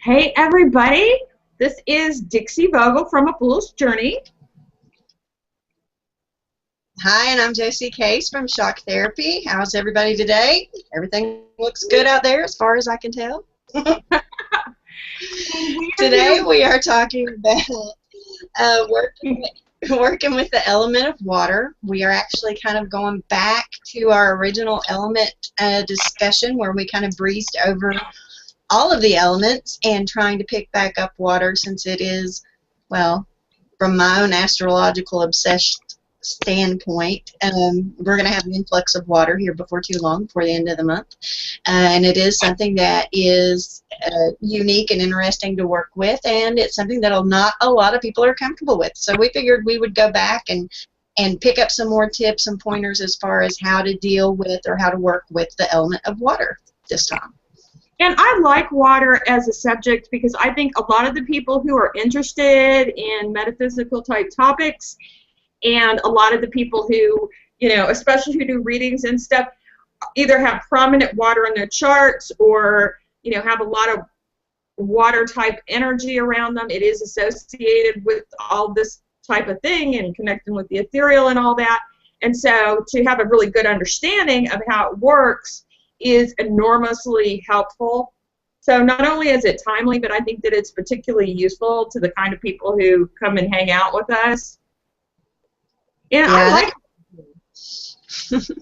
Hey everybody, this is Dixie Vogel from A Fool's Journey. Hi, and I'm Josie Case from Shock Therapy. How's everybody today? Everything looks good out there as far as I can tell. Today we are talking about working with the element of water. We are actually kind of going back to our original element discussion where we kind of breezed over all of the elements and trying to pick back up water since it is, well, from my own astrological obsessed standpoint, we're going to have an influx of water here before too long, before the end of the month. And it is something that is unique and interesting to work with, and it's something that not a lot of people are comfortable with. So we figured we would go back and pick up some more tips and pointers as far as how to deal with or how to work with the element of water this time. And I like water as a subject because I think a lot of the people who are interested in metaphysical type topics and a lot of the people who, especially who do readings and stuff, either have prominent water in their charts or, have a lot of water type energy around them. It is associated with all this type of thing and connecting with the ethereal and all that. And so to have a really good understanding of how it works is enormously helpful. So not only is it timely, but I think that it's particularly useful to the kind of people who come and hang out with us. Yeah, I like it.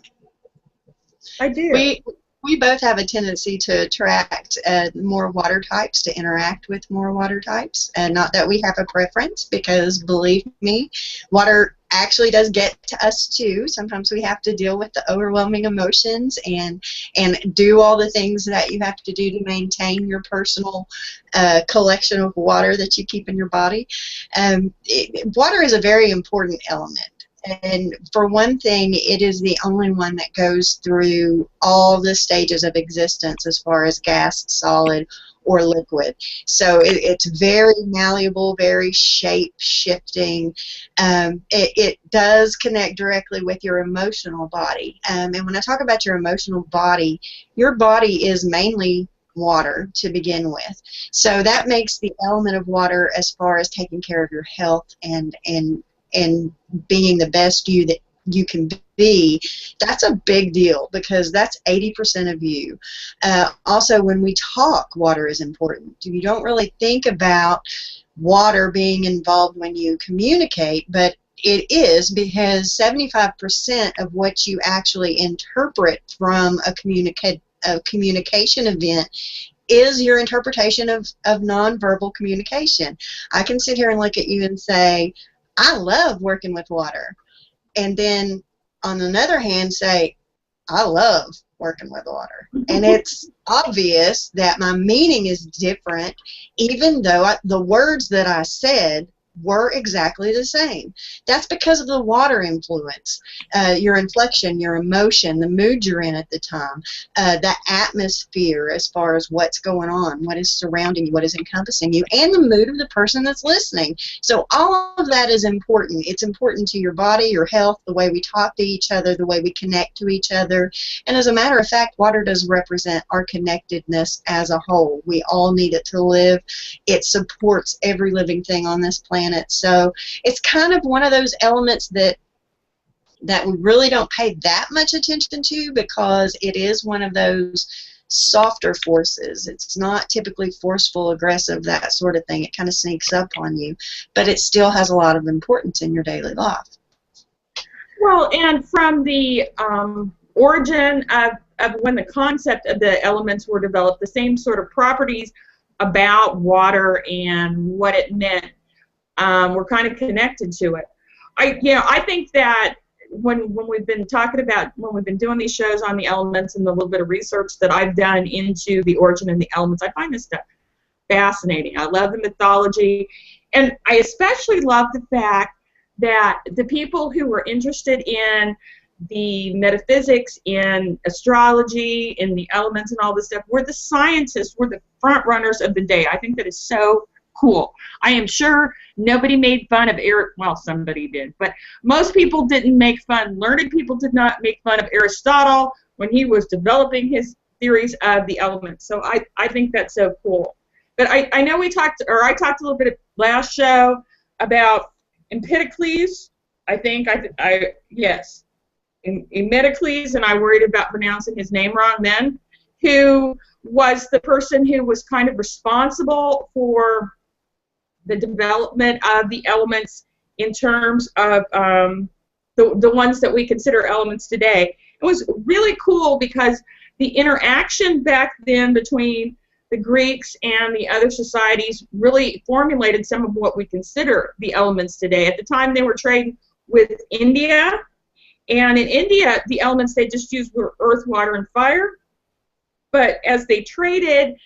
I do. We both have a tendency to attract more water types, to interact with more water types, and not that we have a preference, because believe me, water actually does get to us too. Sometimes we have to deal with the overwhelming emotions and do all the things that you have to do to maintain your personal collection of water that you keep in your body. Water is a very important element. And for one thing, it is the only one that goes through all the stages of existence as far as gas, solid, or liquid. So it's very malleable, very shape-shifting. It does connect directly with your emotional body. And when I talk about your emotional body, your body is mainly water to begin with. So that makes the element of water, as far as taking care of your health and being the best you that you can be, that's a big deal, because that's 80% of you. Also, when we talk, water is important. You don't really think about water being involved when you communicate, but it is, because 75% of what you actually interpret from a communication event is your interpretation of nonverbal communication. I can sit here and look at you and say, I love working with water. And then, on another hand, say, I love working with water. And it's obvious that my meaning is different, even though the words that I said were exactly the same. That's because of the water influence, your inflection, your emotion, the mood you're in at the time, the atmosphere as far as what's going on, what is surrounding you, what is encompassing you, and the mood of the person that's listening. So all of that is important. It's important to your body, your health, the way we talk to each other, the way we connect to each other. And as a matter of fact, water does represent our connectedness as a whole. We all need it to live. It supports every living thing on this planet. So it's kind of one of those elements that we really don't pay that much attention to, because it is one of those softer forces. It's not typically forceful, aggressive, that sort of thing. It kind of sneaks up on you, but it still has a lot of importance in your daily life. Well, and from the origin of when the concept of the elements were developed, the same sort of properties about water and what it meant we're kind of connected to it. I think that when we've been talking about, when we've been doing these shows on the elements and the little bit of research that I've done into the origin of the elements, I find this stuff fascinating. I love the mythology, and I especially love the fact that the people who were interested in the metaphysics, in astrology, in the elements and all this stuff, were the scientists, were the front runners of the day. I think that is so cool. I am sure nobody made fun of well, somebody did, but most people didn't make fun. Learned people did not make fun of Aristotle when he was developing his theories of the elements. So I think that's so cool. But I know we talked, or I talked a little bit last show about Empedocles. I think yes, Empedocles, and I worried about pronouncing his name wrong then, who was the person who was kind of responsible for the development of the elements in terms of the ones that we consider elements today. It was really cool because the interaction back then between the Greeks and the other societies really formulated some of what we consider the elements today. At the time, they were trading with India, and in India, the elements they just used were earth, water, and fire. But as they traded,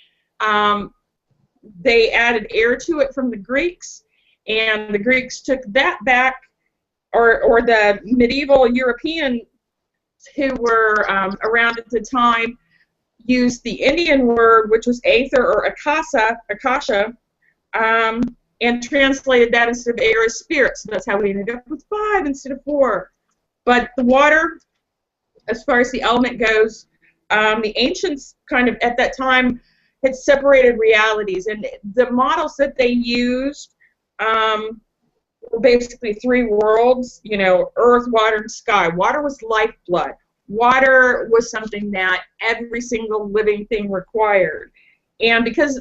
they added air to it from the Greeks, and the Greeks took that back, or the medieval Europeans who were around at the time used the Indian word, which was aether or akasha, and translated that instead of air as spirit. So that's how we ended up with 5 instead of 4. But the water, as far as the element goes, the ancients kind of at that time had separated realities, and the models that they used were basically 3 worlds, you know, earth, water, and sky. Water was lifeblood. Water was something that every single living thing required, and because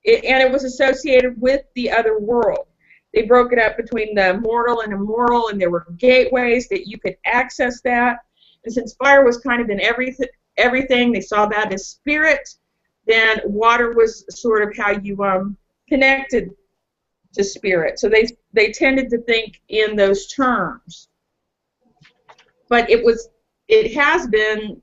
it was associated with the other world. They broke it up between the mortal and immortal, and there were gateways that you could access that. And since fire was kind of in everything, they saw that as spirit. Then water was sort of how you connected to spirit. So they tended to think in those terms. But it has been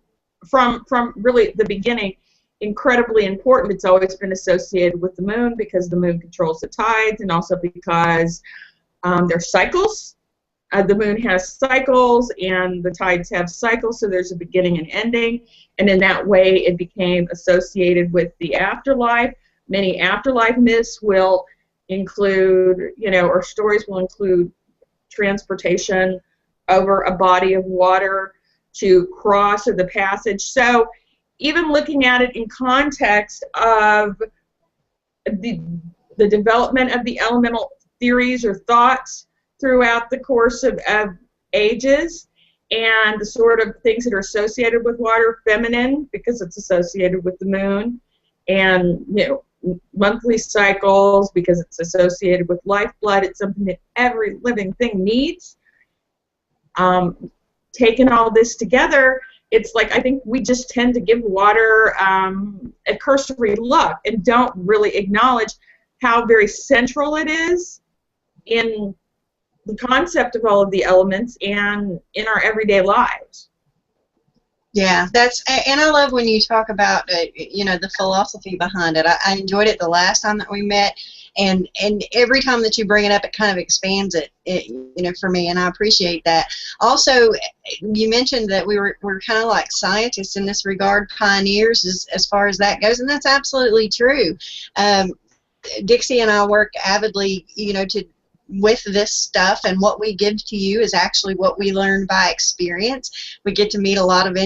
from really the beginning incredibly important. It's always been associated with the moon because the moon controls the tides, and also because there's cycles. The moon has cycles, and the tides have cycles, so there's a beginning and ending. And in that way, it became associated with the afterlife. Many afterlife myths will include, you know, or stories will include transportation over a body of water to cross, or the passage. So even looking at it in context of the development of the elemental theories or thoughts throughout the course of ages, and the sort of things that are associated with water, feminine because it's associated with the moon, and you know, monthly cycles because it's associated with lifeblood. It's something that every living thing needs. Taking all this together, it's like I think we just tend to give water a cursory look and don't really acknowledge how very central it is in the concept of all of the elements and in our everyday lives. Yeah, and I love when you talk about you know, the philosophy behind it. I enjoyed it the last time that we met, and every time that you bring it up, it kind of expands it, you know, for me, and I appreciate that. Also, you mentioned that we're kind of like scientists in this regard, pioneers as far as that goes, and that's absolutely true. Dixie and I work avidly, you know, with this stuff, and what we give to you is actually what we learn by experience. We get to meet a lot of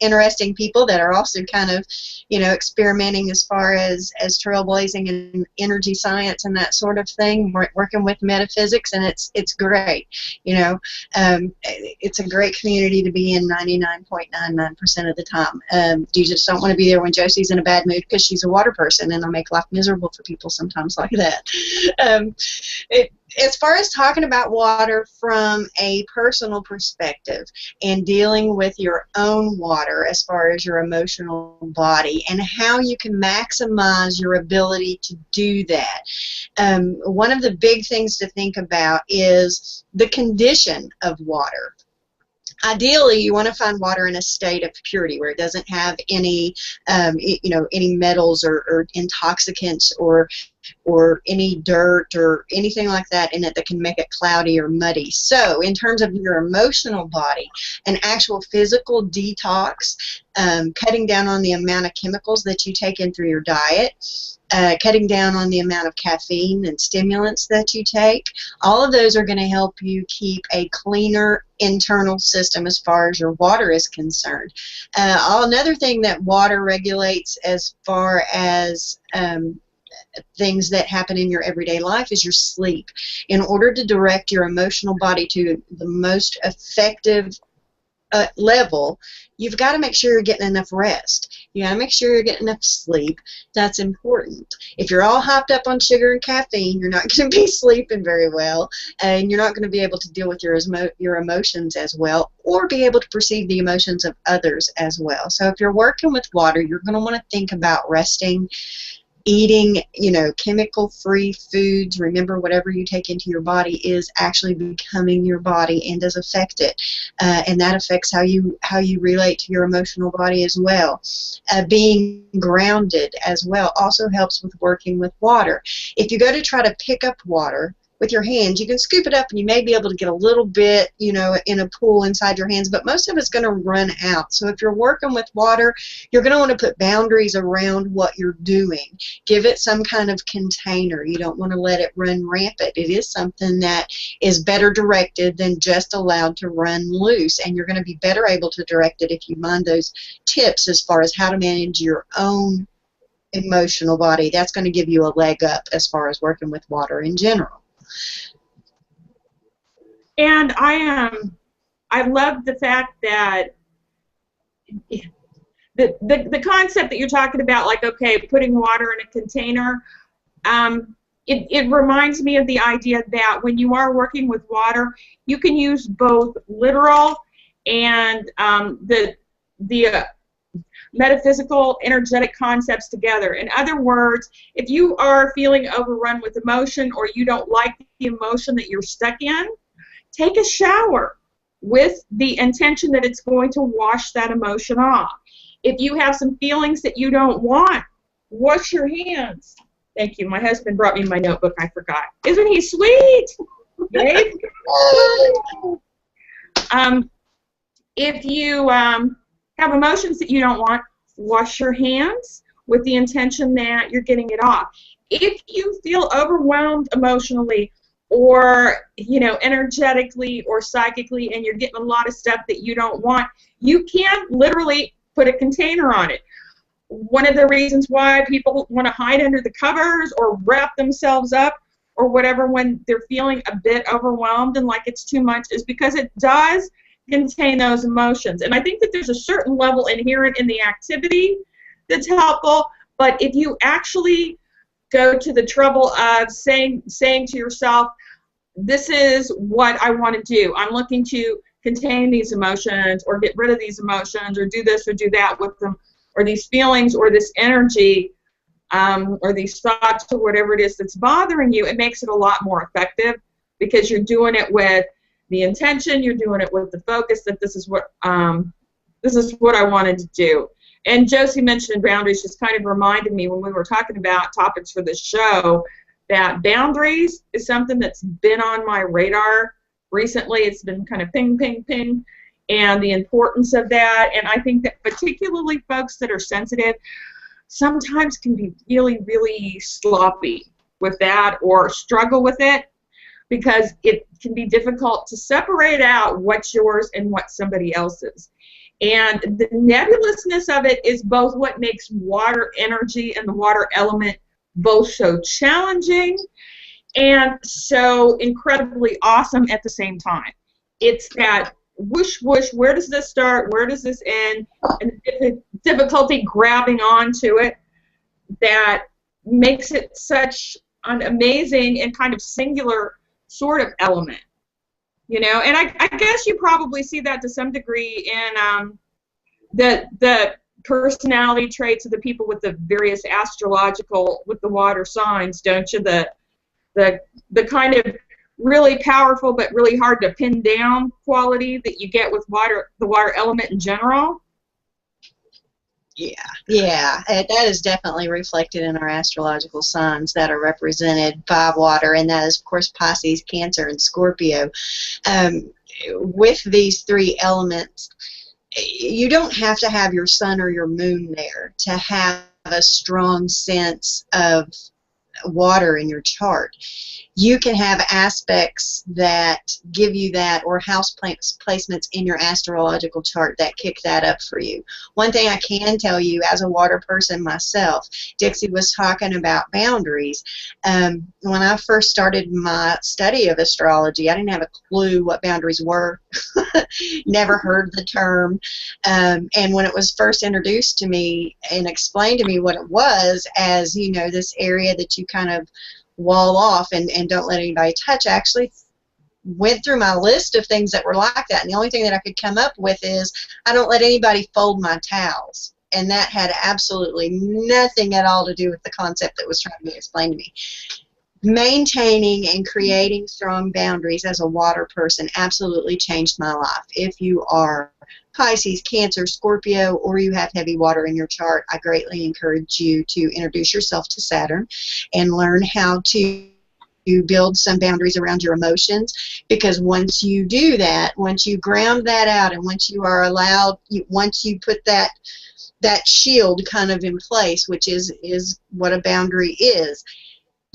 interesting people that are also kind of, you know, experimenting as far as trailblazing in energy science and that sort of thing, working with metaphysics, and it's great. You know, it's a great community to be in 99.99% of the time. You just don't want to be there when Josie's in a bad mood because she's a water person, and I make life miserable for people sometimes like that. As far as talking about water from a personal perspective and dealing with your own water as far as your emotional body and how you can maximize your ability to do that, one of the big things to think about is the condition of water. Ideally, you want to find water in a state of purity where it doesn't have any, you know, any metals or intoxicants or or any dirt or anything like that in it that can make it cloudy or muddy. So in terms of your emotional body, an actual physical detox, cutting down on the amount of chemicals that you take in through your diet, cutting down on the amount of caffeine and stimulants that you take, all of those are going to help you keep a cleaner internal system as far as your water is concerned. Another thing that water regulates as far as things that happen in your everyday life is your sleep. In order to direct your emotional body to the most effective level, you've got to make sure you're getting enough rest. You got to make sure you're getting enough sleep. That's important. If you're all hopped up on sugar and caffeine, you're not going to be sleeping very well, and you're not going to be able to deal with your emotions as well, or be able to perceive the emotions of others as well. So if you're working with water, you're going to want to think about resting, eating, chemical-free foods. Remember, whatever you take into your body is actually becoming your body and does affect it, and that affects how you relate to your emotional body as well. Being grounded as well also helps with working with water. If you go to try to pick up water with your hands, you can scoop it up and you may be able to get a little bit, in a pool inside your hands, but most of it's going to run out. So if you're working with water, you're going to want to put boundaries around what you're doing. Give it some kind of container. You don't want to let it run rampant. It is something that is better directed than just allowed to run loose, and you're going to be better able to direct it if you mind those tips as far as how to manage your own emotional body. That's going to give you a leg up as far as working with water in general. And I love the fact that the concept that you're talking about, like, okay, putting water in a container, it reminds me of the idea that when you are working with water, you can use both literal and the metaphysical, energetic concepts together. In other words, if you are feeling overrun with emotion, or you don't like the emotion that you're stuck in, take a shower with the intention that it's going to wash that emotion off. If you have some feelings that you don't want, wash your hands. Thank you. My husband brought me my notebook. I forgot. Isn't he sweet? Babe? If you have emotions that you don't want, wash your hands with the intention that you're getting it off. If you feel overwhelmed emotionally, or energetically or psychically, and you're getting a lot of stuff that you don't want, you can literally put a container on it. One of the reasons why people want to hide under the covers or wrap themselves up or whatever when they're feeling a bit overwhelmed and like it's too much is because it does contain those emotions. And I think that there's a certain level inherent in the activity that's helpful, but if you actually go to the trouble of saying to yourself, this is what I want to do. I'm looking to contain these emotions or get rid of these emotions or do this or do that with them, or these feelings or this energy or these thoughts or whatever it is that's bothering you, it makes it a lot more effective because you're doing it with the intention, you're doing it with the focus that this is what I wanted to do. And Josie mentioned boundaries, just kind of reminded me when we were talking about topics for this show that boundaries is something that's been on my radar recently. It's been kind of ping, ping, ping, and the importance of that. And I think that particularly folks that are sensitive sometimes can be really, really sloppy with that or struggle with it because it can be difficult to separate out what's yours and what's somebody else's. And the nebulousness of it is both what makes water energy and the water element both so challenging and so incredibly awesome at the same time. It's that whoosh, whoosh, where does this start, where does this end, and the difficulty grabbing onto it that makes it such an amazing and kind of singular sort of element. You know, and I guess you probably see that to some degree in the personality traits of the people with the various astrological, with the water signs, don't you? The kind of really powerful but really hard to pin down quality that you get with water, the water element in general. Yeah, that is definitely reflected in our astrological signs that are represented by water, and that is, of course, Pisces, Cancer, and Scorpio. Um, with these three elements, you don't have to have your sun or your moon there to have a strong sense of water in your chart. You can have aspects that give you that, or house placements in your astrological chart that kick that up for you. One thing I can tell you as a water person myself, Dixie was talking about boundaries. When I first started my study of astrology, I didn't have a clue what boundaries were. Never heard the term. And when it was first introduced to me and explained to me what it was as, you know, this area that you kind of wall off and don't let anybody touch, I actually went through my list of things that were like that, and the only thing that I could come up with is I don't let anybody fold my towels, and that had absolutely nothing at all to do with the concept that was trying to be explained to me. Maintaining and creating strong boundaries as a water person absolutely changed my life. If you are Pisces, Cancer, Scorpio, or you have heavy water in your chart, I greatly encourage you to introduce yourself to Saturn and learn how to build some boundaries around your emotions, because once you do that, once you ground that out, and once you are allowed, once you put that shield kind of in place, which is what a boundary is,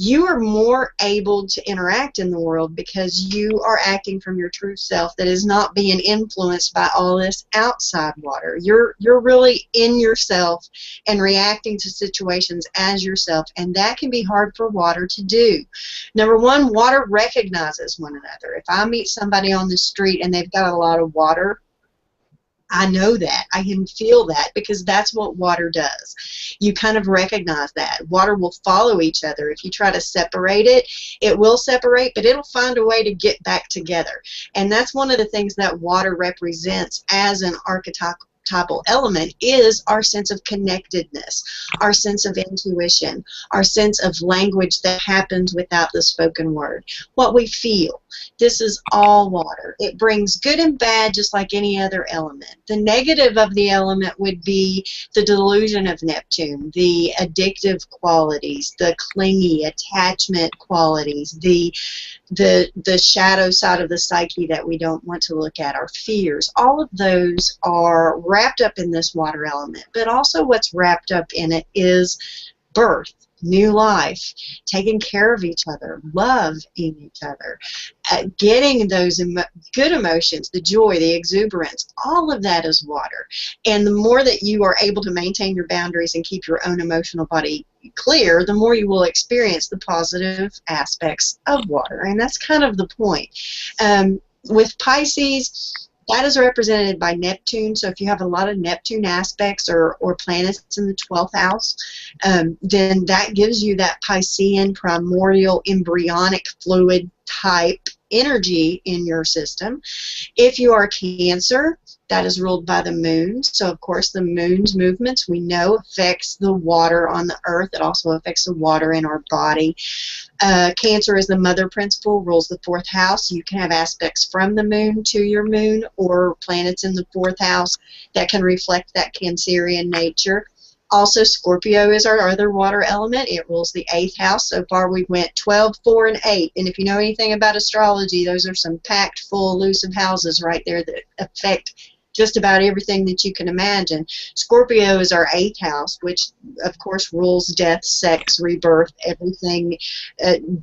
you are more able to interact in the world because you are acting from your true self that is not being influenced by all this outside water. You're really in yourself and reacting to situations as yourself, and that can be hard for water to do. Number one, water recognizes one another. If I meet somebody on the street and they've got a lot of water, I know that. I can feel that, because that's what water does. You kind of recognize that. Water will follow each other. If you try to separate it, it will separate, but it'll find a way to get back together. And that's one of the things that water represents as an archetypal element, is our sense of connectedness, our sense of intuition, our sense of language that happens without the spoken word, what we feel. This is all water. It brings good and bad just like any other element. The negative of the element would be the delusion of Neptune, the addictive qualities, the clingy attachment qualities, the shadow side of the psyche that we don't want to look at, our fears. All of those are wrapped up in this water element, but also what's wrapped up in it is birth, new life, taking care of each other, love in each other, getting those good emotions, the joy, the exuberance, all of that is water. And the more that you are able to maintain your boundaries and keep your own emotional body clear, the more you will experience the positive aspects of water. And that's kind of the point. With Pisces, that is represented by Neptune. So if you have a lot of Neptune aspects or planets in the 12th house, then that gives you that Piscean, primordial, embryonic fluid type energy in your system. If you are Cancer, that is ruled by the moon. So, of course, the moon's movements, we know, affects the water on the earth. It also affects the water in our body. Cancer is the mother principle, rules the 4th house. You can have aspects from the moon to your moon, or planets in the 4th house that can reflect that Cancerian nature. Also, Scorpio is our other water element. It rules the 8th house. So far, we went 12, 4, and 8. And if you know anything about astrology, those are some packed, full, elusive houses right there that affect just about everything that you can imagine. Scorpio is our 8th house, which, of course, rules death, sex, rebirth, everything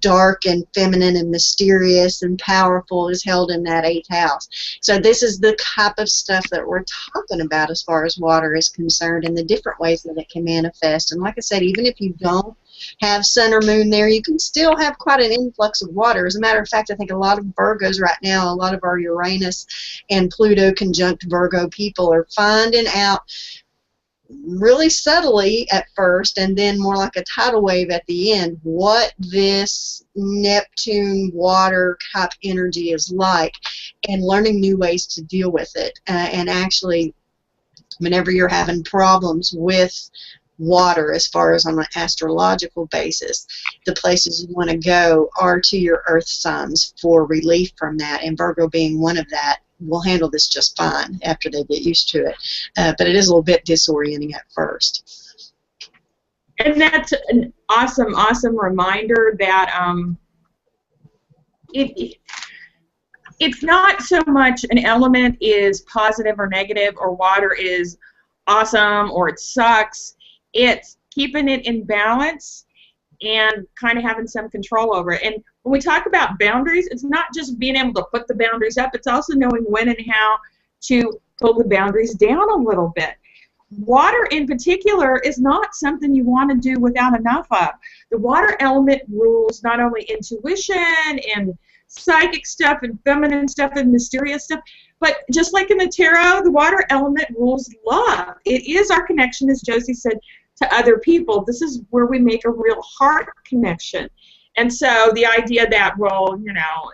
dark and feminine and mysterious and powerful is held in that 8th house. So this is the type of stuff that we're talking about as far as water is concerned, and the different ways that it can manifest. And like I said, even if you don't have sun or moon there, you can still have quite an influx of water. As a matter of fact, I think a lot of Virgos right now, a lot of our Uranus and Pluto conjunct Virgo people are finding out really subtly at first, and then more like a tidal wave at the end, what this Neptune water type energy is like, and learning new ways to deal with it. And actually, whenever you're having problems with water, as far as on an astrological basis, the places you want to go are to your earth signs for relief from that, and Virgo being one of that. will handle this just fine after they get used to it. But it is a little bit disorienting at first. And that's an awesome, awesome reminder that it's not so much an element is positive or negative, or water is awesome or it sucks. It's keeping it in balance and kind of having some control over it. And when we talk about boundaries, it's not just being able to put the boundaries up, it's also knowing when and how to pull the boundaries down a little bit. Water in particular is not something you want to do without enough of. The water element rules not only intuition and psychic stuff and feminine stuff and mysterious stuff, but just like in the tarot, the water element rules love. It is our connection, as Josi said, to other people. This is where we make a real heart connection. And so the idea that, well, you know,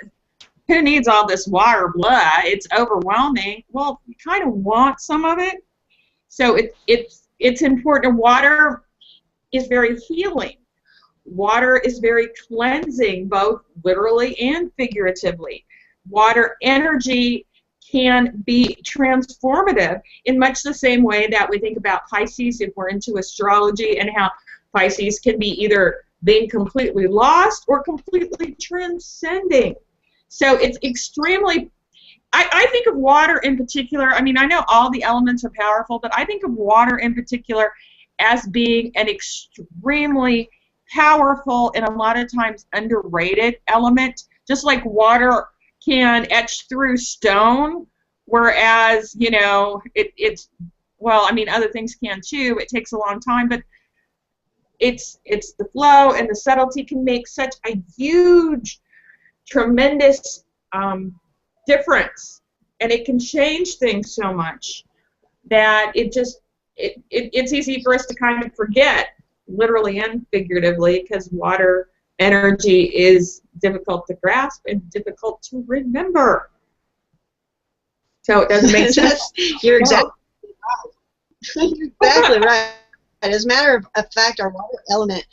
who needs all this water, blah, it's overwhelming. Well, you kind of want some of it. So it's important. Water is very healing. Water is very cleansing, both literally and figuratively. Water energy can be transformative in much the same way that we think about Pisces if we're into astrology, and how Pisces can be either being completely lost or completely transcending. So it's extremely, I think of water in particular, I mean, I know all the elements are powerful, but I think of water in particular as being an extremely powerful and a lot of times underrated element. Just like water can etch through stone, whereas, you know, it's, well, I mean, other things can too. It takes a long time, but it's the flow and the subtlety can make such a huge, tremendous difference, and it can change things so much that it's easy for us to kind of forget, literally and figuratively, because water energy is difficult to grasp and difficult to remember. So it doesn't make sense. You're exactly right. Exactly right. As a matter of fact, our water element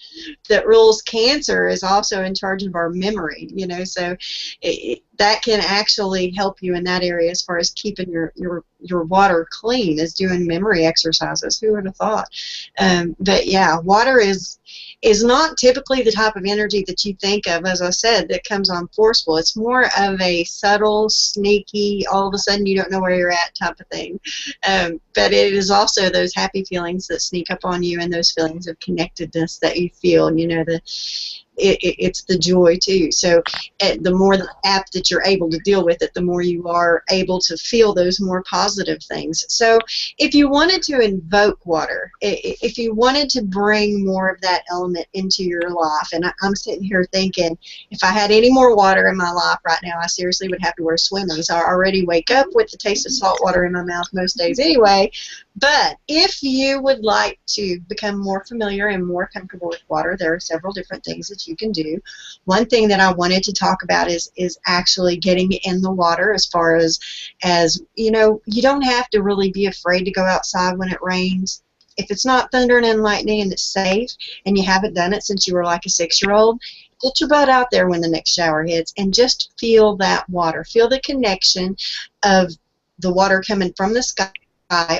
that rules Cancer is also in charge of our memory, you know, so that can actually help you in that area as far as keeping your water clean, is doing memory exercises. Who would have thought? But yeah, water is not typically the type of energy that you think of, as I said, that comes on forceful. It's more of a subtle, sneaky, all of a sudden you don't know where you're at type of thing. But it is also those happy feelings that sneak up on you, and those feelings of connectedness that you feel, you know, it's the joy too. So the more apt that you're able to deal with it, the more you are able to feel those more positive things. So if you wanted to invoke water, if you wanted to bring more of that element into your life, and I'm sitting here thinking, if I had any more water in my life right now, I seriously would have to wear swimmers. I already wake up with the taste of salt water in my mouth most days anyway. But if you would like to become more familiar and more comfortable with water, there are several different things that you can do. One thing that I wanted to talk about is actually getting in the water, as far as you know, you don't have to really be afraid to go outside when it rains. If it's not thundering and lightning and it's safe, and you haven't done it since you were like a 6-year-old, get your butt out there when the next shower hits and just feel that water. Feel the connection of the water coming from the sky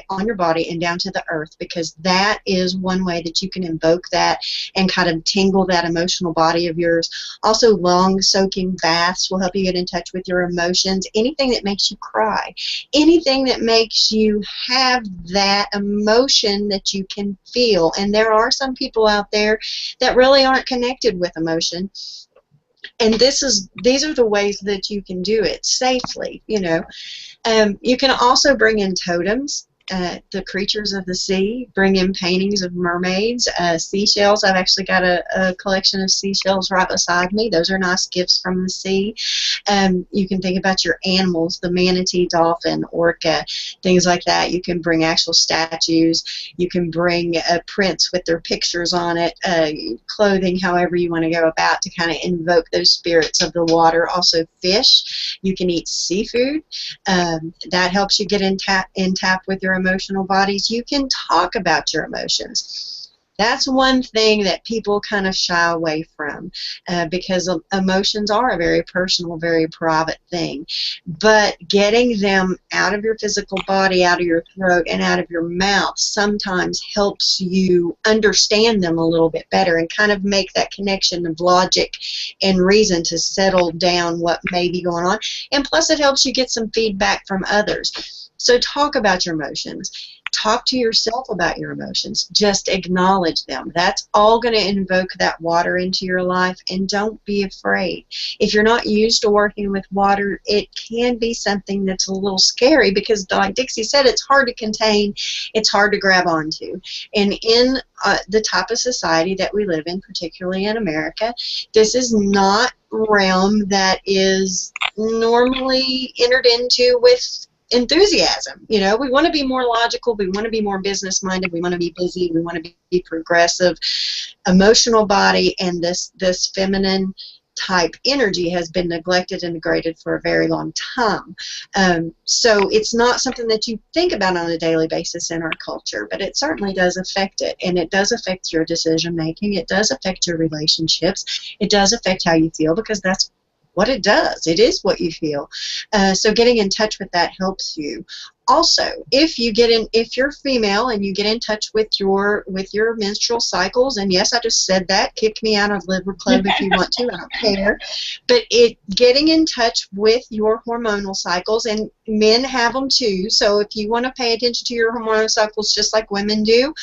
on your body and down to the earth, because that is one way that you can invoke that and kind of tingle that emotional body of yours. Also, long soaking baths will help you get in touch with your emotions. Anything that makes you cry, anything that makes you have that emotion that you can feel. And there are some people out there that really aren't connected with emotion. And these are the ways that you can do it safely, you know. You can also bring in totems, the creatures of the sea, bring in paintings of mermaids, seashells. I've actually got a collection of seashells right beside me. Those are nice gifts from the sea. You can think about your animals, the manatee, dolphin, orca, things like that. You can bring actual statues. You can bring prints with their pictures on it, clothing, however you want to go about to kind of invoke those spirits of the water. Also fish. You can eat seafood. That helps you get in tap with your emotional bodies. You can talk about your emotions. That's one thing that people kind of shy away from because emotions are a very personal, very private thing. But getting them out of your physical body, out of your throat, and out of your mouth sometimes helps you understand them a little bit better and kind of make that connection of logic and reason to settle down what may be going on. And plus, it helps you get some feedback from others. So talk about your emotions. Talk to yourself about your emotions. Just acknowledge them. That's all going to invoke that water into your life, and don't be afraid. If you're not used to working with water, it can be something that's a little scary because, like Dixie said, it's hard to contain, it's hard to grab onto. And in the type of society that we live in, particularly in America, this is not a realm that is normally entered into with enthusiasm. You know, we want to be more logical, we want to be more business minded, we want to be busy, we want to be progressive. Emotional body and this feminine type energy has been neglected and degraded for a very long time. So it's not something that you think about on a daily basis in our culture, but it certainly does affect it, and it does affect your decision making, it does affect your relationships, it does affect how you feel, because that's what it does. It is what you feel. So getting in touch with that helps you. Also, if you're female and you get in touch with your menstrual cycles, and yes, I just said that, kick me out of Liver Club if you want to, I don't care. But getting in touch with your hormonal cycles, and men have them too, so if you want to pay attention to your hormonal cycles just like women do,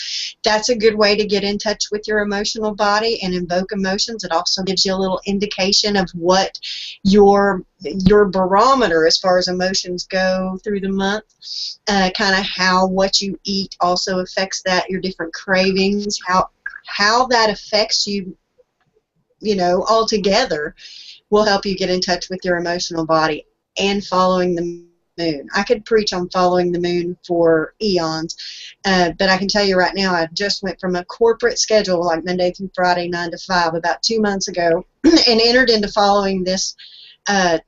that's a good way to get in touch with your emotional body and invoke emotions. It also gives you a little indication of what your barometer as far as emotions go through the month. Kind of how what you eat also affects that, your different cravings, how that affects you, you know, altogether will help you get in touch with your emotional body. And following the moon. I could preach on following the moon for eons, but I can tell you right now, I just went from a corporate schedule like Monday through Friday, 9 to 5, about 2 months ago, and entered into following this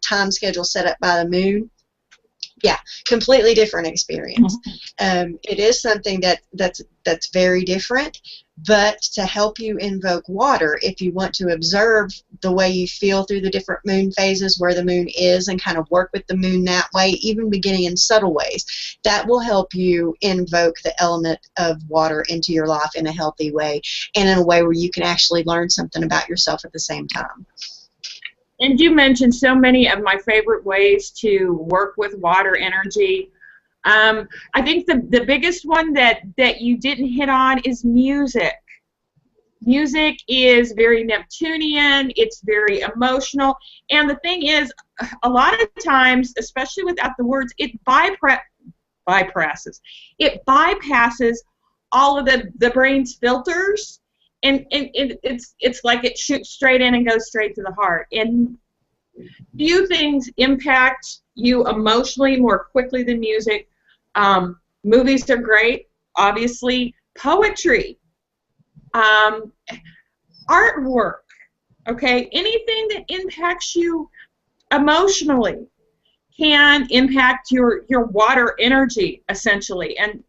time schedule set up by the moon. Yeah, completely different experience. It is something that's very different, but to help you invoke water, if you want to observe the way you feel through the different moon phases, where the moon is, and kind of work with the moon that way, even beginning in subtle ways, that will help you invoke the element of water into your life in a healthy way, and in a way where you can actually learn something about yourself at the same time. And you mentioned so many of my favorite ways to work with water energy. I think the biggest one that you didn't hit on is music. Music is very Neptunian, it's very emotional, and the thing is, a lot of times, especially without the words, it bypasses all of the brain's filters. And it's like it shoots straight in and goes straight to the heart. And few things impact you emotionally more quickly than music. Movies are great, obviously. Poetry, artwork, okay? Anything that impacts you emotionally can impact your water energy, essentially. And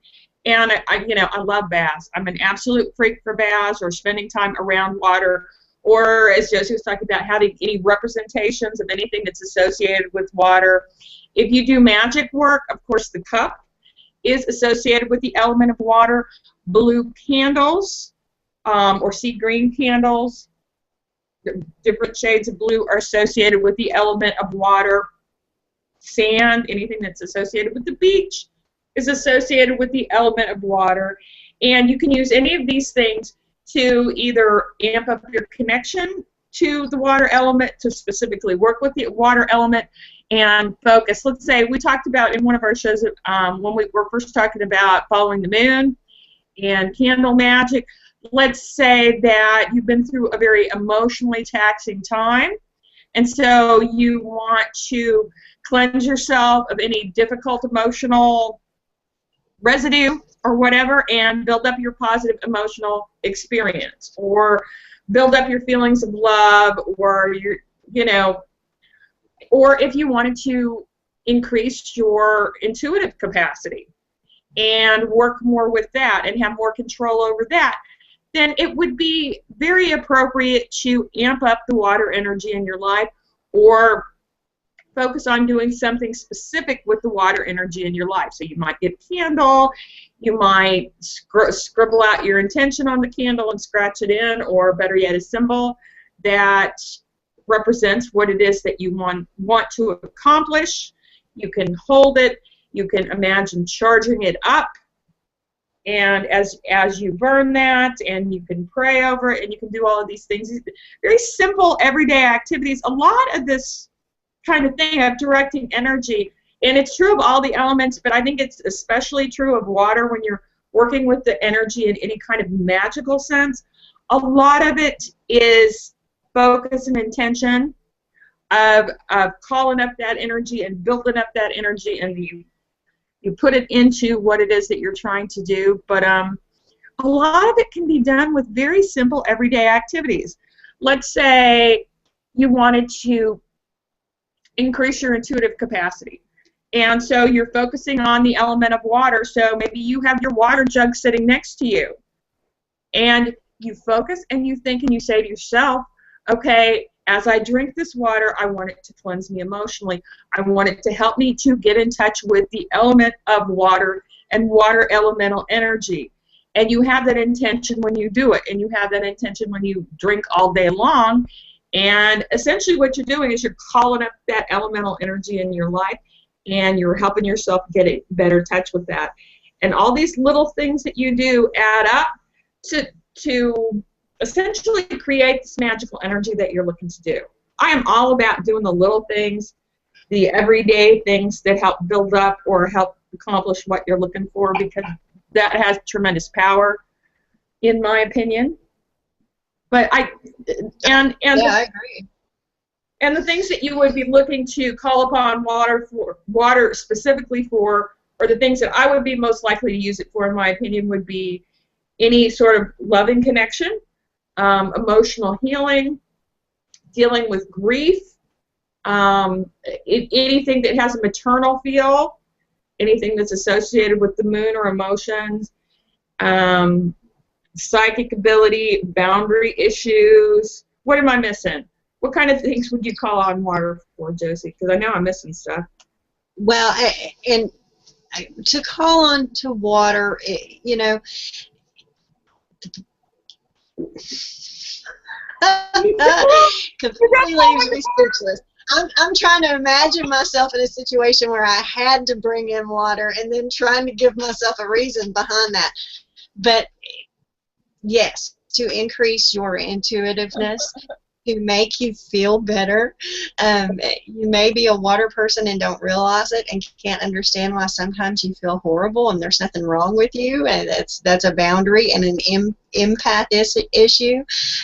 I love baths. I'm an absolute freak for baths, or spending time around water, or as Josie was talking about, having any representations of anything that's associated with water. If you do magic work, of course, the cup is associated with the element of water. Blue candles or sea green candles, different shades of blue, are associated with the element of water. Sand, anything that's associated with the beach, is associated with the element of water. And you can use any of these things to either amp up your connection to the water element, to specifically work with the water element and focus. Let's say we talked about in one of our shows when we were first talking about following the moon and candle magic. Let's say that you've been through a very emotionally taxing time, and so you want to cleanse yourself of any difficult emotional residue or whatever, and build up your positive emotional experience, or build up your feelings of love, or or if you wanted to increase your intuitive capacity and work more with that and have more control over that, then it would be very appropriate to amp up the water energy in your life, or focus on doing something specific with the water energy in your life. So you might get a candle, you might scribble out your intention on the candle and scratch it in, or better yet, a symbol that represents what it is that you want to accomplish. You can hold it, you can imagine charging it up, and as you burn that, and you can pray over it, and you can do all of these things. Very simple everyday activities. A lot of this kind of thing of directing energy, and it's true of all the elements, but I think it's especially true of water when you're working with the energy in any kind of magical sense. A lot of it is focus and intention of calling up that energy and building up that energy, and you put it into what it is that you're trying to do. But a lot of it can be done with very simple everyday activities. Let's say you wanted to increase your intuitive capacity, and so you're focusing on the element of water. So maybe you have your water jug sitting next to you, and you focus and you think and you say to yourself, okay, as I drink this water, I want it to cleanse me emotionally. I want it to help me to get in touch with the element of water and water elemental energy. And you have that intention when you do it, and you have that intention when you drink all day long. And essentially what you're doing is you're calling up that elemental energy in your life, and you're helping yourself get in better touch with that. And all these little things that you do add up to essentially create this magical energy that you're looking to do. I am all about doing the little things, the everyday things that help build up or help accomplish what you're looking for, because that has tremendous power, in my opinion. But I agree. And the things that you would be looking to call upon water specifically for, or the things that I would be most likely to use it for, in my opinion, would be any sort of loving connection, emotional healing, dealing with grief, anything that has a maternal feel, anything that's associated with the moon or emotions, psychic ability, boundary issues. What am I missing? What kind of things would you call on water for, Josie? Because I know I'm missing stuff. Well, to call on to water, you know, completely leaves me speechless. I'm trying to imagine myself in a situation where I had to bring in water, and then trying to give myself a reason behind that. But yes, to increase your intuitiveness, to make you feel better. You may be a water person and don't realize it, and can't understand why sometimes you feel horrible and there's nothing wrong with you, and that's a boundary and an empath issue.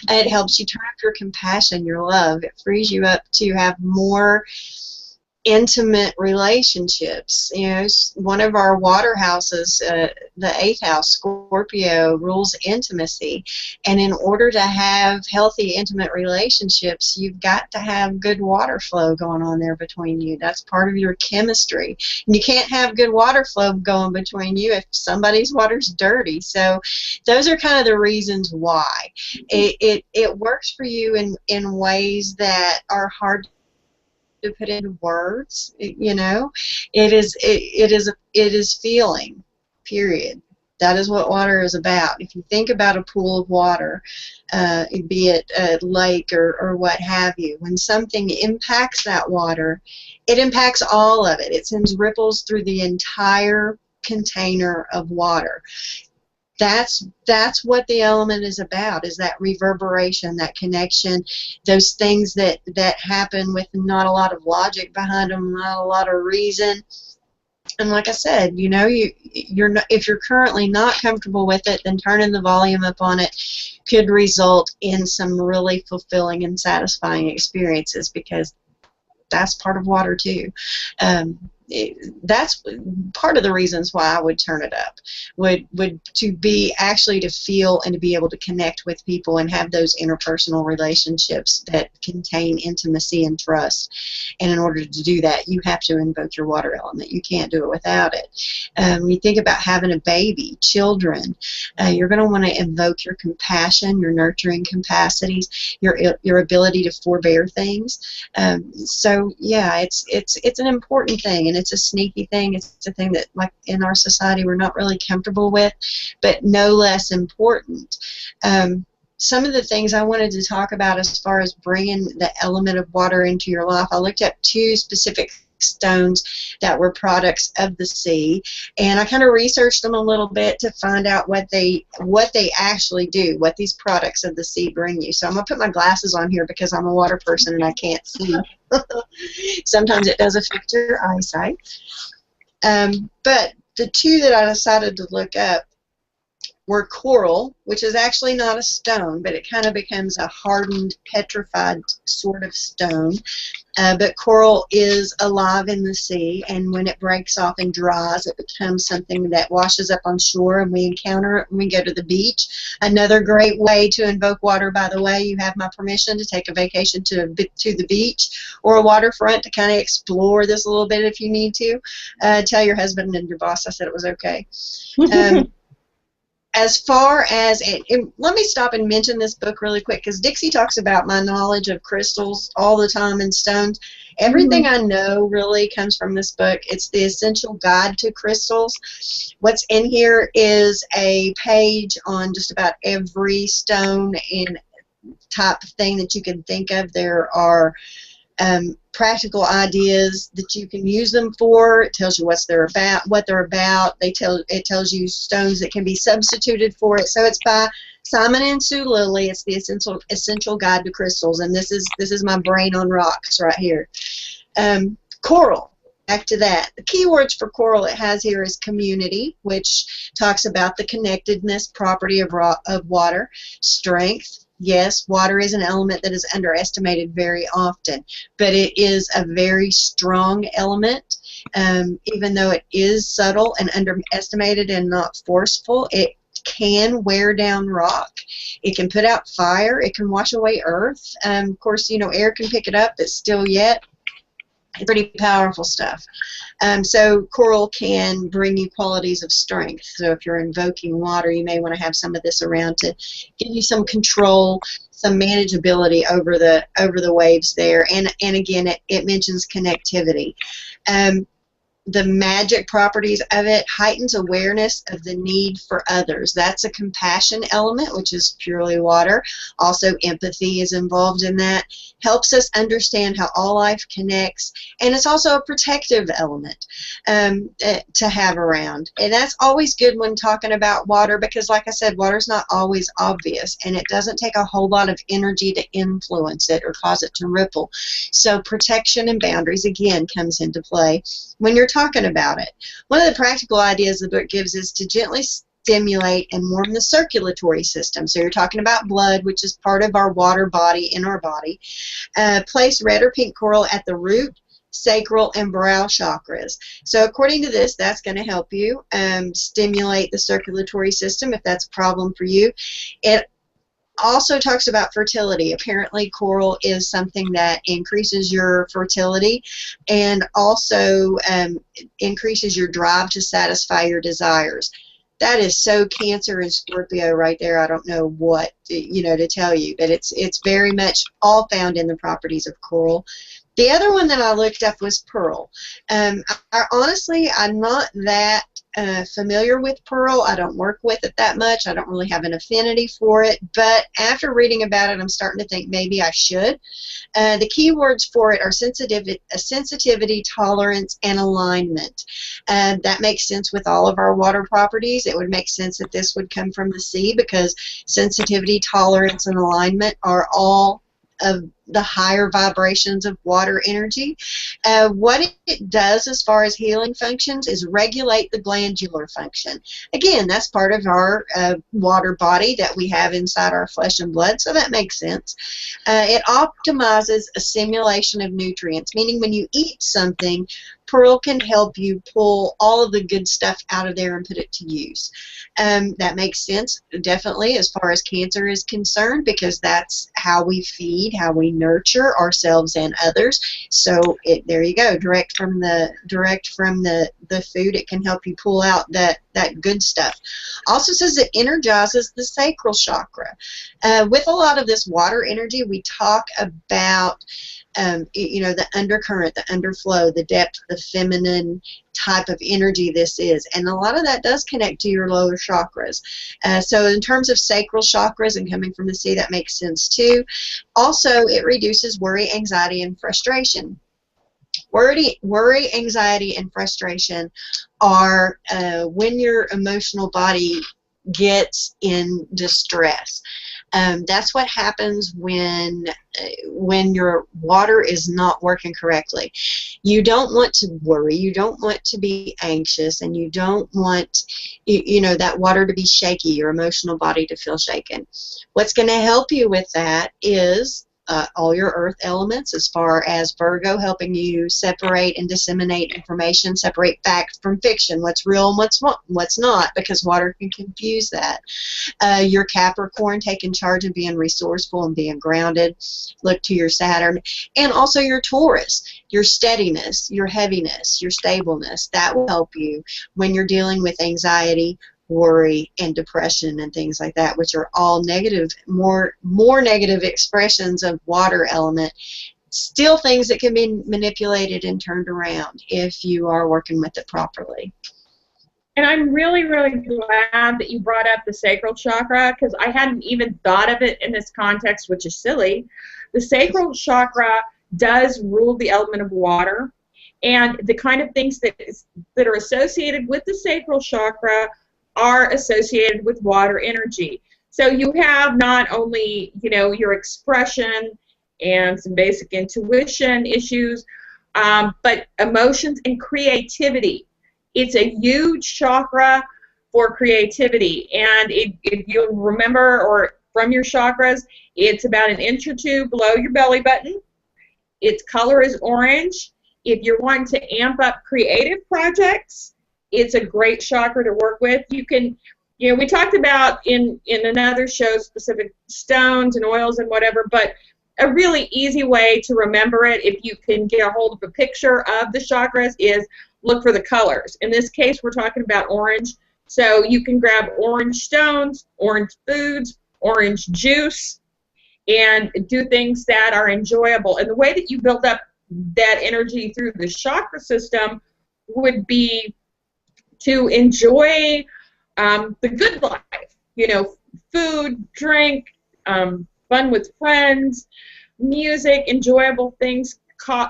It helps you turn up your compassion, your love. It frees you up to have more intimate relationships. You know, one of our water houses, the 8th house, Scorpio, rules intimacy, and in order to have healthy, intimate relationships, you've got to have good water flow going on there between you. That's part of your chemistry. And you can't have good water flow going between you if somebody's water's dirty. So those are kind of the reasons why. It works for you in ways that are hard to put into words. You know, it is feeling, period. That is what water is about. If you think about a pool of water, be it a lake or what have you, when something impacts that water, it impacts all of it. It sends ripples through the entire container of water. That's what the element is about, is that reverberation, that connection, those things that happen with not a lot of logic behind them, not a lot of reason. And like I said, you know, if you're currently not comfortable with it, then turning the volume up on it could result in some really fulfilling and satisfying experiences, because that's part of water too. that's part of the reasons why I would turn it up, would to be actually to feel and to be able to connect with people and have those interpersonal relationships that contain intimacy and trust. And in order to do that, you have to invoke your water element. You can't do it without it. When you think about having a baby, children, you're going to want to invoke your compassion, your nurturing capacities, your ability to forbear things. So yeah, it's an important thing, and it's a sneaky thing. It's a thing that, like, in our society, we're not really comfortable with, but no less important. Some of the things I wanted to talk about as far as bringing the element of water into your life, I looked up 2 specific stones that were products of the sea, and I kind of researched them a little bit to find out what they actually do, what these products of the sea bring you. So I'm going to put my glasses on here because I'm a water person and I can't see. Sometimes it does affect your eyesight. But the 2 that I decided to look up were coral, which is actually not a stone, but it kind of becomes a hardened, petrified sort of stone. But coral is alive in the sea, and when it breaks off and dries, it becomes something that washes up on shore, and we encounter it when we go to the beach. Another great way to invoke water, by the way, you have my permission to take a vacation to the beach or a waterfront to kind of explore this a little bit if you need to. Tell your husband and your boss I said it was okay. As far as, let me stop and mention this book really quick, because Dixie talks about my knowledge of crystals all the time and stones. Everything I know really comes from this book. It's the Essential Guide to Crystals. What's in here is a page on just about every stone and type of thing that you can think of. There are practical ideas that you can use them for. It tells you what they're about. It tells you stones that can be substituted for it. So it's by Simon and Sue Lilly. It's the Essential Guide to Crystals, and this is my brain on rocks right here. Coral. Back to that. The keywords for coral it has here is community, which talks about the connectedness property of water, strength. Yes, water is an element that is underestimated very often, but it is a very strong element. Even though it is subtle and underestimated and not forceful, it can wear down rock. It can put out fire. It can wash away earth. Of course, air can pick it up, but still yet, pretty powerful stuff. So coral can bring you qualities of strength. So if you're invoking water, you may want to have some of this around to give you some control, some manageability over the waves there. And again, it mentions connectivity. The magic properties of it heightens awareness of the need for others. That's a compassion element, which is purely water. Also, empathy is involved in that. Helps us understand how all life connects. And it's also a protective element to have around. And that's always good when talking about water because, like I said, water's not always obvious. And it doesn't take a whole lot of energy to influence it or cause it to ripple. So protection and boundaries, again, comes into play when you're talking about it. One of the practical ideas the book gives is to gently stimulate and warm the circulatory system. So you're talking about blood, which is part of our water body in our body. Place red or pink coral at the root, sacral, and brow chakras. So according to this, that's going to help you stimulate the circulatory system if that's a problem for you. It also talks about fertility. Apparently coral is something that increases your fertility and also increases your drive to satisfy your desires. That is so Cancer and Scorpio right there. I don't know what to tell you, but it's very much all found in the properties of coral. The other one that I looked up was pearl. Honestly, I'm not that familiar with pearl. I don't work with it that much. I don't really have an affinity for it, but after reading about it, I'm starting to think maybe I should. The key words for it are sensitivity, tolerance, and alignment. That makes sense with all of our water properties. It would make sense that this would come from the sea because sensitivity, tolerance, and alignment are all of the higher vibrations of water energy. What it does as far as healing functions is regulate the glandular function. Again, that's part of our water body that we have inside our flesh and blood, so that makes sense. It optimizes assimilation of nutrients, meaning when you eat something, pearl can help you pull all of the good stuff out of there and put it to use. That makes sense, definitely, as far as cancer is concerned, because that's how we feed, how we nurture ourselves and others. So there you go, direct from the food. It can help you pull out that good stuff. Also says it energizes the sacral chakra. With a lot of this water energy, we talk about the undercurrent, the underflow, the depth, the feminine type of energy this is. And a lot of that does connect to your lower chakras. So in terms of sacral chakras and coming from the sea, that makes sense too. Also, it reduces worry, anxiety, and frustration. Worry, anxiety, and frustration are when your emotional body gets in distress. That's what happens when your water is not working correctly. You don't want to worry, you don't want to be anxious, and you don't want that water to be shaky, your emotional body to feel shaken. What's going to help you with that is all your earth elements, as far as Virgo, helping you separate and disseminate information, separate fact from fiction, what's real and what's not, because water can confuse that. Your Capricorn, taking charge and being resourceful and being grounded. Look to your Saturn. And also your Taurus, your steadiness, your heaviness, your stableness. That will help you when you're dealing with anxiety, worry, and depression and things like that, which are all negative, more negative expressions of water element. Still things that can be manipulated and turned around if you are working with it properly. And I'm really, really glad that you brought up the sacral chakra, because I hadn't even thought of it in this context, which is silly. The sacral chakra does rule the element of water, and the kind of things that are associated with the sacral chakra are associated with water energy. So you have not only, your expression and some basic intuition issues, but emotions and creativity. It's a huge chakra for creativity. And if you'll remember, or from your chakras, it's about 1 inch or 2 below your belly button. Its color is orange. If you're wanting to amp up creative projects, it's a great chakra to work with. You can, we talked about in another show specific stones and oils and whatever, but a really easy way to remember it, if you can get a hold of a picture of the chakras, is look for the colors. In this case, we're talking about orange. So you can grab orange stones, orange foods, orange juice, and do things that are enjoyable. And the way that you build up that energy through the chakra system would be to enjoy the good life, food, drink, fun with friends, music, enjoyable things,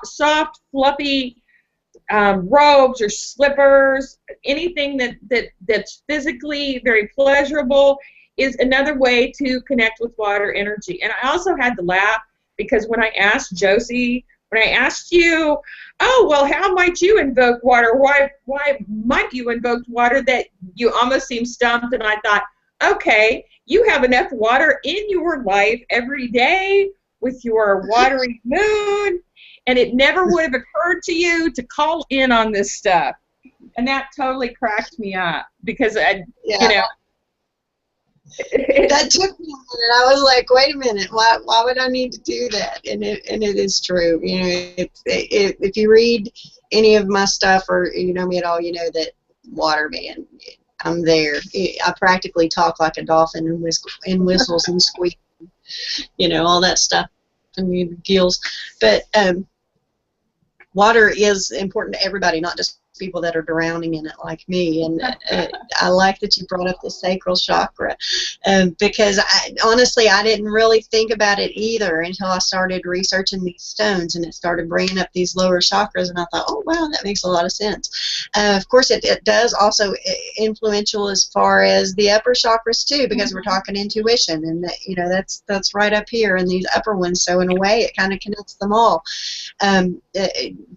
soft, fluffy robes or slippers, anything that's physically very pleasurable is another way to connect with water energy. And I also had to laugh because when I asked Josi, when I asked you, oh, well, how might you invoke water? Why might you invoke water? That you almost seemed stumped, and I thought, okay, you have enough water in your life every day with your watery moon, and it never would have occurred to you to call in on this stuff. And that totally cracked me up because, that took me a minute. I was like, wait a minute, why would I need to do that? And it is true. If you read any of my stuff, or you know me at all, you know that water, man, I'm there. I practically talk like a dolphin and whistles and squeak, all that stuff and the gills. But water is important to everybody, not just people that are drowning in it like me. And I like that you brought up the sacral chakra, because honestly I didn't really think about it either until I started researching these stones, and it started bringing up these lower chakras, and I thought, oh wow, that makes a lot of sense. Of course it does also influential as far as the upper chakras too, because we're talking intuition, and that's right up here in these upper ones, so in a way it kind of connects them all.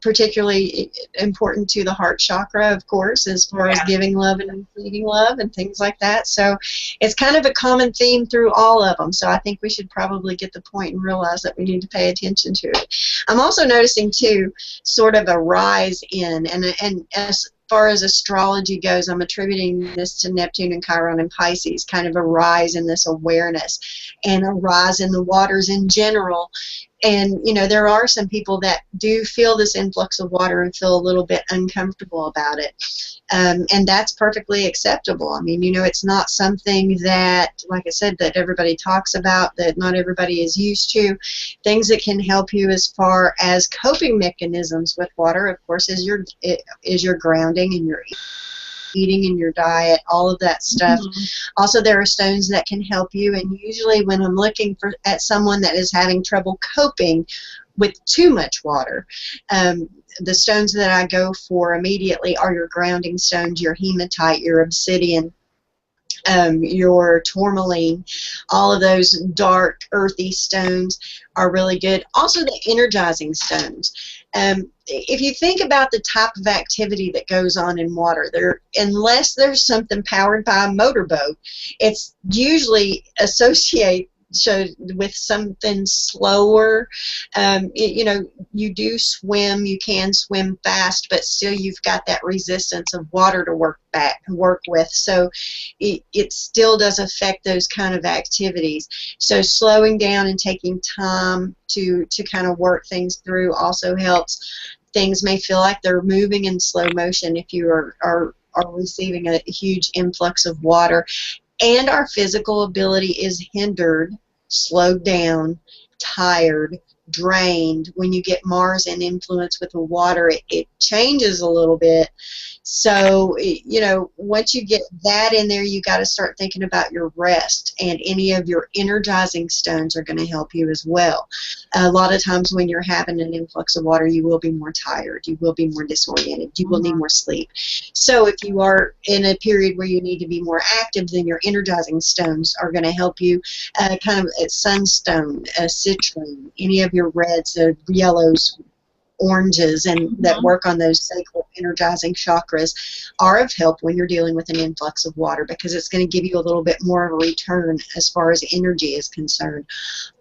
Particularly important to the heart heart chakra, of course, as far as giving love and receiving love and things like that. So it's kind of a common theme through all of them. So I think we should probably get the point and realize that we need to pay attention to it. I'm also noticing, too, sort of a rise in, and as far as astrology goes, I'm attributing this to Neptune and Chiron and Pisces, kind of a rise in this awareness and a rise in the waters in general. And, you know, there are some people that do feel this influx of water and feel a little bit uncomfortable about it. And that's perfectly acceptable. I mean, you know, it's not something that, like I said, that everybody talks about, that not everybody is used to. Things that can help you as far as coping mechanisms with water, of course, is your grounding and your eating and your diet, all of that stuff. Also, there are stones that can help you, and usually when I'm looking at someone that is having trouble coping with too much water, the stones that I go for immediately are your grounding stones, your hematite, your obsidian, your tourmaline. All of those dark, earthy stones are really good. Also, the energizing stones. If you think about the type of activity that goes on in water, unless there's something powered by a motorboat, it's usually associated with something slower. You know, you do swim, you can swim fast, but still you've got that resistance of water to work with. So it still does affect those kind of activities. So slowing down and taking time to kind of work things through also helps. Things may feel like they're moving in slow motion if you are receiving a huge influx of water. And our physical ability is hindered, slowed down, tired, drained. When you get Mars in influence with the water, it changes a little bit. So, you know, once you get that in there, you got to start thinking about your rest, and any of your energizing stones are going to help you as well. A lot of times when you're having an influx of water, you will be more tired, you will be more disoriented, you will need more sleep. So if you are in a period where you need to be more active, then your energizing stones are going to help you. Kind of sunstone, citrine, any of your reds, yellows, oranges, and that work on those sacral energizing chakras are of help when you're dealing with an influx of water, because it's going to give you a little bit more of a return as far as energy is concerned.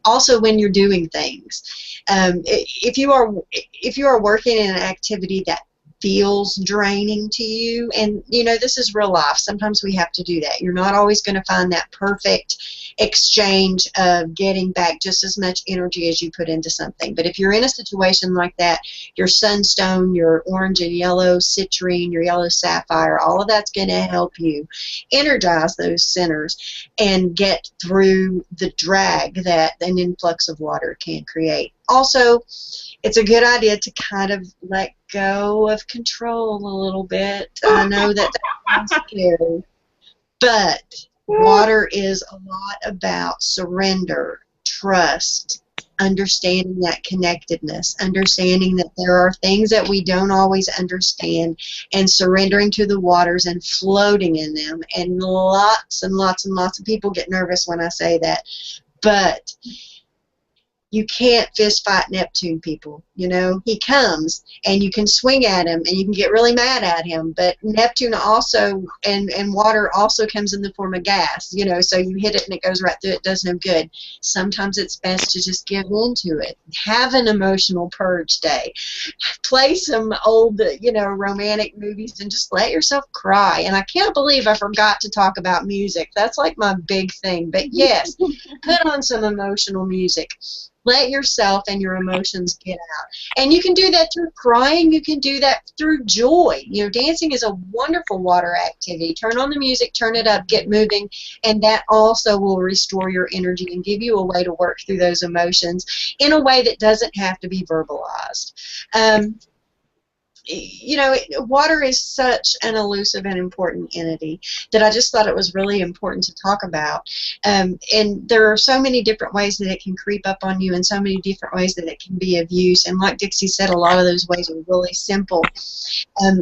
Also, when you're doing things, if you are working in an activity that feels draining to you, and you know, this is real life, sometimes we have to do that. You're not always going to find that perfect exchange of getting back just as much energy as you put into something. But if you're in a situation like that, your sunstone, your orange and yellow citrine, your yellow sapphire, all of that's going to help you energize those centers and get through the drag that an influx of water can create. Also, it's a good idea to kind of let go of control a little bit. I know that sounds scary, but water is a lot about surrender, trust, understanding that connectedness, understanding that there are things that we don't always understand, and surrendering to the waters and floating in them. And lots and lots and lots of people get nervous when I say that, but you can't fist fight Neptune, people. You know, he comes and you can swing at him and you can get really mad at him, but Neptune also, and water also comes in the form of gas, you know, so you hit it and it goes right through, it does no good. Sometimes it's best to just give into it. Have an emotional purge day. Play some old, you know, romantic movies and just let yourself cry. And I can't believe I forgot to talk about music. That's like my big thing. But yes, put on some emotional music. Let yourself and your emotions get out. And you can do that through crying. You can do that through joy. You know, dancing is a wonderful water activity. Turn on the music, turn it up, get moving, and that also will restore your energy and give you a way to work through those emotions in a way that doesn't have to be verbalized. You know, water is such an elusive and important entity that I just thought it was really important to talk about. And there are so many different ways that it can creep up on you, and so many different ways that it can be of use. And like Dixie said, a lot of those ways are really simple.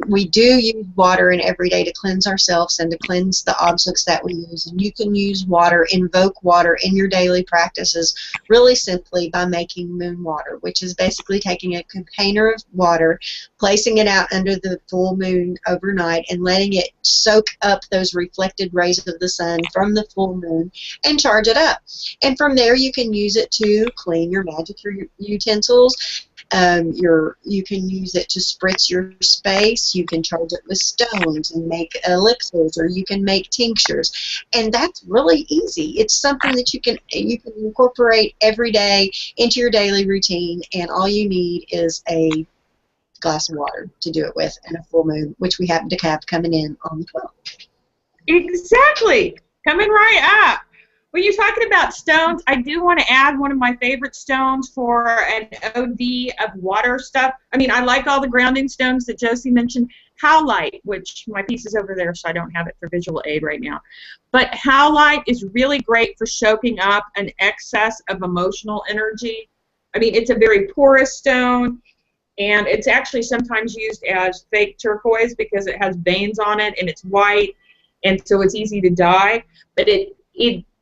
We do use water in every day to cleanse ourselves and to cleanse the objects that we use. And you can use water, invoke water in your daily practices really simply by making moon water, which is basically taking a container of water, placing leaving it out under the full moon overnight and letting it soak up those reflected rays of the sun from the full moon and charge it up. And from there you can use it to clean your magic utensils. You can use it to spritz your space. You can charge it with stones and make elixirs, or you can make tinctures, and that's really easy. It's something that you can incorporate every day into your daily routine, and all you need is a glass of water to do it with, and a full moon, which we happen to have coming in on the 12th. Exactly, coming right up. When you're talking about stones, I do want to add one of my favorite stones for an OD of water stuff. I mean, I like all the grounding stones that Josie mentioned. Howlite, which my piece is over there, so I don't have it for visual aid right now. But howlite is really great for soaking up an excess of emotional energy. I mean, it's a very porous stone, and it's actually sometimes used as fake turquoise because it has veins on it, and it's white, and so it's easy to dye. But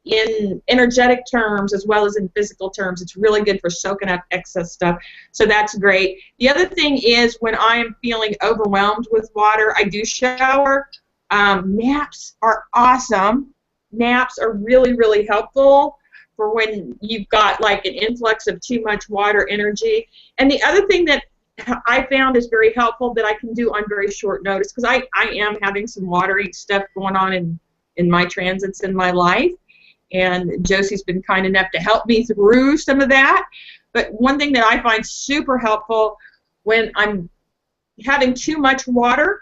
in energetic terms as well as in physical terms, it's really good for soaking up excess stuff. So that's great. The other thing is when I am feeling overwhelmed with water, I do shower. Naps are awesome. Naps are really, really helpful for when you've got like an influx of too much water energy. And the other thing that I found is very helpful that I can do on very short notice, because I am having some watery stuff going on in my transits in my life. And Josie's been kind enough to help me through some of that. But one thing that I find super helpful when I'm having too much water,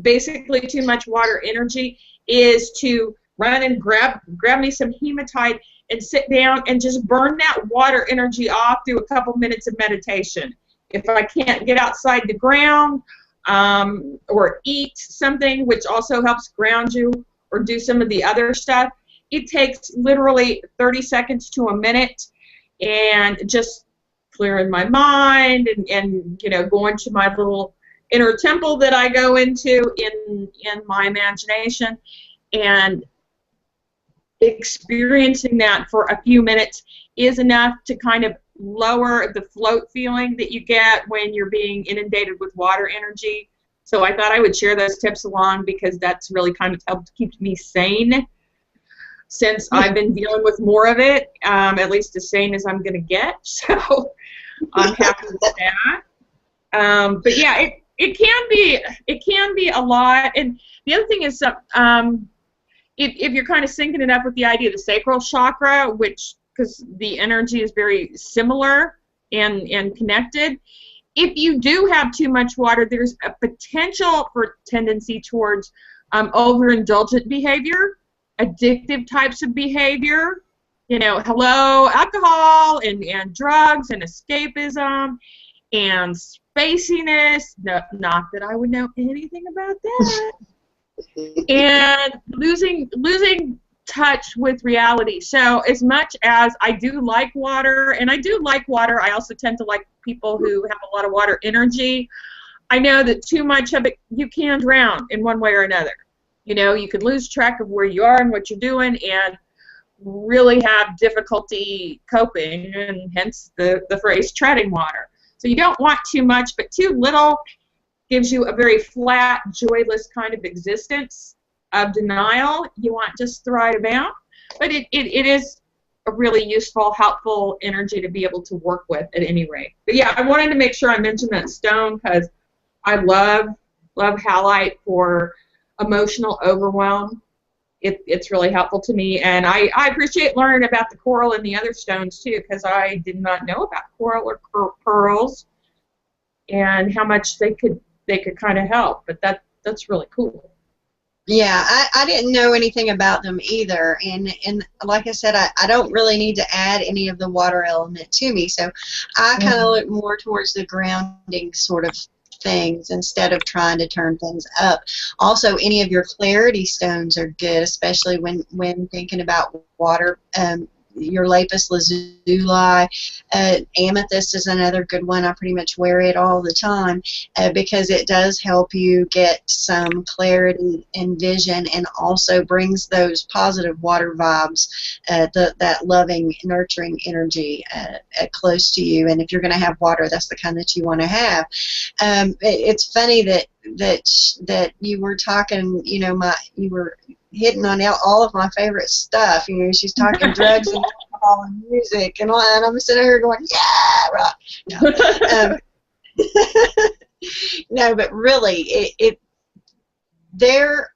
basically too much water energy, is to run and grab me some hematite and sit down and just burn that water energy off through a couple minutes of meditation. If I can't get outside the ground or eat something, which also helps ground you, or do some of the other stuff, it takes literally 30 seconds to a minute, and just clearing my mind and you know, going to my little inner temple that I go into in my imagination, and experiencing that for a few minutes is enough to kind of lower the float feeling that you get when you're being inundated with water energy. So I thought I would share those tips along, because that's really kind of helped keep me sane since I've been dealing with more of it, at least as sane as I'm going to get. So I'm happy with that. But yeah, it can be a lot. And the other thing is, if you're kind of syncing it up with the idea of the sacral chakra, which, because the energy is very similar and connected, if you do have too much water, there's a potential for tendency towards overindulgent behavior, addictive types of behavior, you know, alcohol and drugs and escapism and spaciness. No, not that I would know anything about that. And losing touch with reality. So as much as I do like water, and I do like water, I also tend to like people who have a lot of water energy. I know that too much of it, you can drown in one way or another. You know, you can lose track of where you are and what you're doing, and really have difficulty coping, and hence the phrase treading water. So you don't want too much, but too little gives you a very flat, joyless kind of existence of denial. You want just the right amount, but it is a really useful, helpful energy to be able to work with at any rate. But yeah, I wanted to make sure I mentioned that stone, because I love howlite for emotional overwhelm. It's really helpful to me, and I appreciate learning about the coral and the other stones too, because I did not know about coral or pearls and how much they could kind of help. But that's really cool. Yeah, I didn't know anything about them either, and like I said, I don't really need to add any of the water element to me, so I kind of look more towards the grounding sort of things instead of trying to turn things up. Also, any of your clarity stones are good, especially when thinking about water your lapis lazuli. Amethyst is another good one. I pretty much wear it all the time because it does help you get some clarity and vision, and also brings those positive water vibes, that loving, nurturing energy close to you. And if you're going to have water, that's the kind that you want to have. It's funny that you were talking, you know, you were hitting on all of my favorite stuff. You know, she's talking drugs and alcohol and music and all, and I'm sitting here going, yeah, right. No, no, but really, there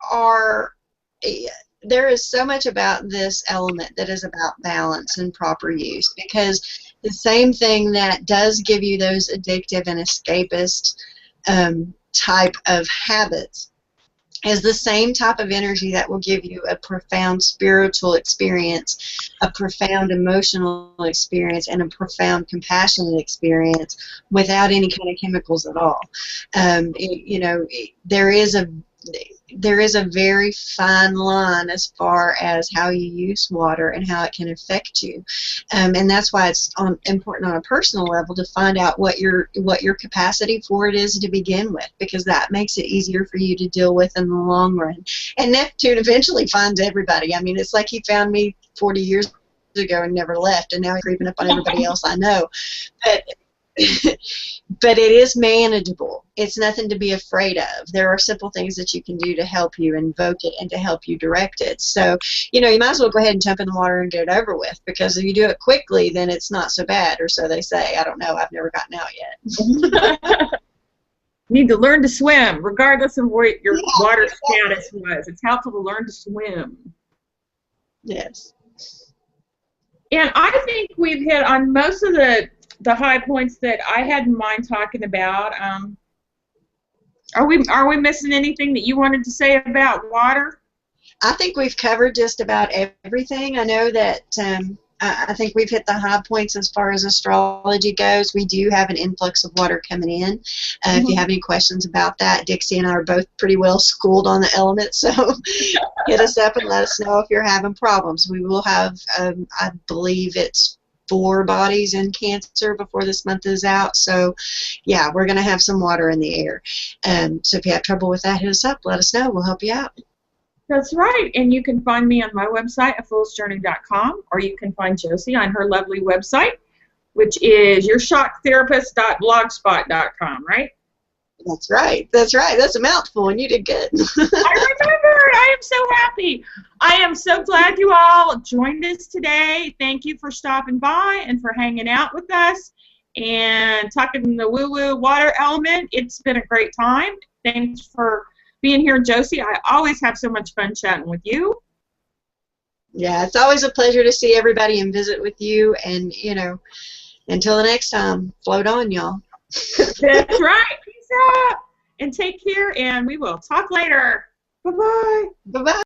is so much about this element that is about balance and proper use, because the same thing that does give you those addictive and escapist type of habits is the same type of energy that will give you a profound spiritual experience, a profound emotional experience, and a profound compassionate experience without any kind of chemicals at all. You know, there is a very fine line as far as how you use water and how it can affect you, and that's why it's important on a personal level to find out what your capacity for it is to begin with, because that makes it easier for you to deal with in the long run. And Neptune eventually finds everybody. I mean, it's like he found me 40 years ago and never left, and now he's creeping up on everybody else I know. But it is manageable. It's nothing to be afraid of. There are simple things that you can do to help you invoke it and to help you direct it. So, you know, you might as well go ahead and jump in the water and get it over with, because if you do it quickly, then it's not so bad, or so they say. I don't know. I've never gotten out yet. Need to learn to swim, regardless of what your water status was. It's helpful to learn to swim. Yes. And I think we've hit on most of the high points that I had in mind talking about. Are we missing anything that you wanted to say about water? I think we've covered just about everything. I know that I think we've hit the high points as far as astrology goes. We do have an influx of water coming in. If you have any questions about that, Dixie and I are both pretty well schooled on the elements, so hit us up and let us know if you're having problems. We will have, I believe it's 4 bodies in Cancer before this month is out. So, yeah, we're going to have some water in the air. So if you have trouble with that, hit us up. Let us know. We'll help you out. That's right. And you can find me on my website at foolsjourney.com, or you can find Josi on her lovely website, which is yourshockTherapist.blogspot.com, right? That's right. That's right. That's a mouthful, and you did good. I remembered. I am so happy. I am so glad you all joined us today. Thank you for stopping by and for hanging out with us and talking the woo-woo water element. It's been a great time. Thanks for being here, Josi. I always have so much fun chatting with you. Yeah, it's always a pleasure to see everybody and visit with you. And, you know, until the next time, float on, y'all. That's right. Peace out. And take care, and we will talk later. Bye-bye. Bye-bye.